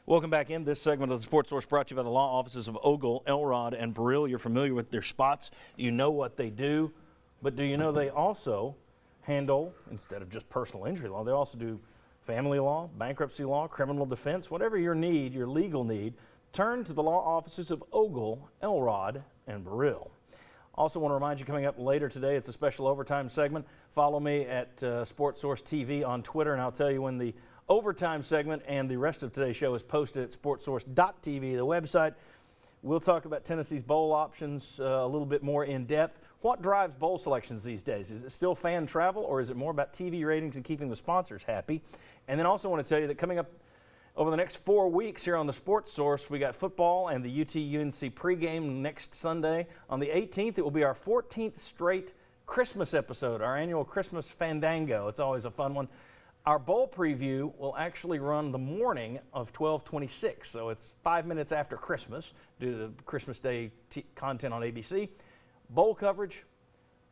Welcome back in. This segment of the Sports Source brought to you by the law offices of Ogle, Elrod, and Burrill. You're familiar with their spots. You know what they do. But do you know they also handle, instead of just personal injury law, they also do family law, bankruptcy law, criminal defense, whatever your need, your legal need, turn to the law offices of Ogle, Elrod, and Burrill. Also want to remind you, coming up later today, it's a special overtime segment. Follow me at Sports Source TV on Twitter, and I'll tell you when the overtime segment and the rest of today's show is posted at sportsource.tv, the website. We'll talk about Tennessee's bowl options a little bit more in depth. What drives bowl selections these days? Is it still fan travel, or is it more about TV ratings and keeping the sponsors happy? And then also want to tell you that coming up over the next 4 weeks here on the Sports Source, we got football and the UT-UNC pregame next Sunday. On the 18th, it will be our 14th straight Christmas episode, our annual Christmas Fandango. It's always a fun one. Our bowl preview will actually run the morning of 12/26, so it's 5 minutes after Christmas due to the Christmas Day content on ABC. Bowl coverage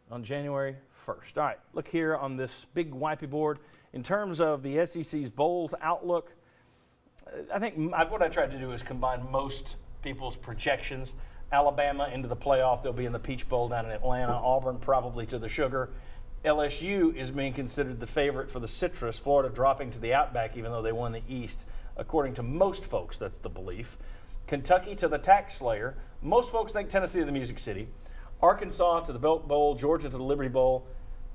on January 1st. All right, look here on this big wipey board. In terms of the SEC's bowls outlook, I think what I tried to do is combine most people's projections. Alabama into the playoff, they'll be in the Peach Bowl down in Atlanta. Auburn probably to the Sugar. LSU is being considered the favorite for the Citrus. Florida dropping to the Outback even though they won the East. According to most folks, that's the belief. Kentucky to the Tax Slayer. Most folks think Tennessee to the Music City. Arkansas to the Belk Bowl. Georgia to the Liberty Bowl.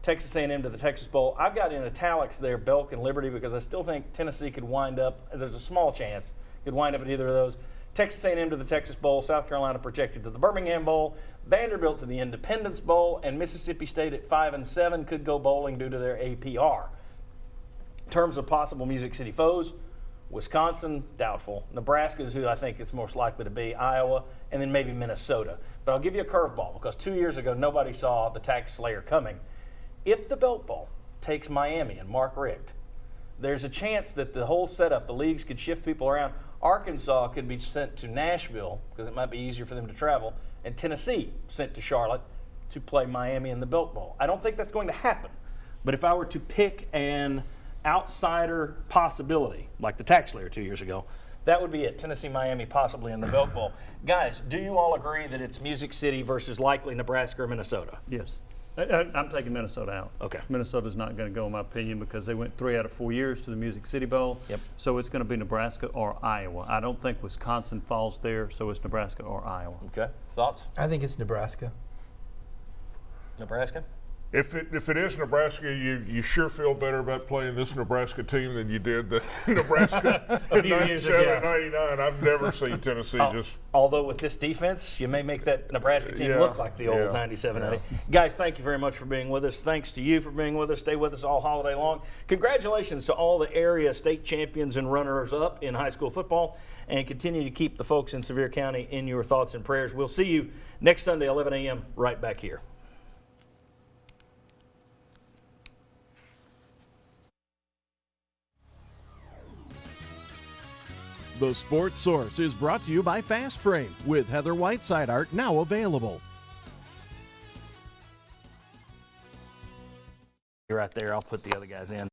Texas A&M to the Texas Bowl. I've got in italics there Belk and Liberty because I still think Tennessee could wind up, there's a small chance, could wind up at either of those. Texas A&M to the Texas Bowl, South Carolina projected to the Birmingham Bowl, Vanderbilt to the Independence Bowl, and Mississippi State at 5-7 could go bowling due to their APR. In terms of possible Music City foes, Wisconsin, doubtful. Nebraska is who I think it's most likely to be, Iowa, and then maybe Minnesota. But I'll give you a curveball because 2 years ago nobody saw the Tax Slayer coming. If the Belk Bowl takes Miami and Mark Richt, there's a chance that the whole setup, the leagues could shift people around. Arkansas could be sent to Nashville because it might be easier for them to travel, and Tennessee sent to Charlotte to play Miami in the Belk Bowl. I don't think that's going to happen, but if I were to pick an outsider possibility, like the Tax Slayer 2 years ago, that would be it. Tennessee, Miami, possibly in the Belk Bowl. Guys, do you all agree that it's Music City versus likely Nebraska or Minnesota? Yes. I'm taking Minnesota out. Okay. Minnesota's not going to go, in my opinion, because they went 3 out of 4 years to the Music City Bowl. Yep. So it's going to be Nebraska or Iowa. I don't think Wisconsin falls there, so it's Nebraska or Iowa. Okay. Thoughts? I think it's Nebraska. Nebraska? If it is Nebraska, you sure feel better about playing this Nebraska team than you did the Nebraska A in few years 97, ago. 99. I've never seen Tennessee just. Although with this defense, you may make that Nebraska team Yeah, look like the old yeah, 97. Yeah. Guys, thank you very much for being with us. Thanks to you for being with us. Stay with us all holiday long. Congratulations to all the area state champions and runners-up in high school football, and continue to keep the folks in Sevier County in your thoughts and prayers. We'll see you next Sunday, 11 a.m., right back here. The Sports Source is brought to you by Fast Frame with Heather Whiteside art now available. You're right there. I'll put the other guys in.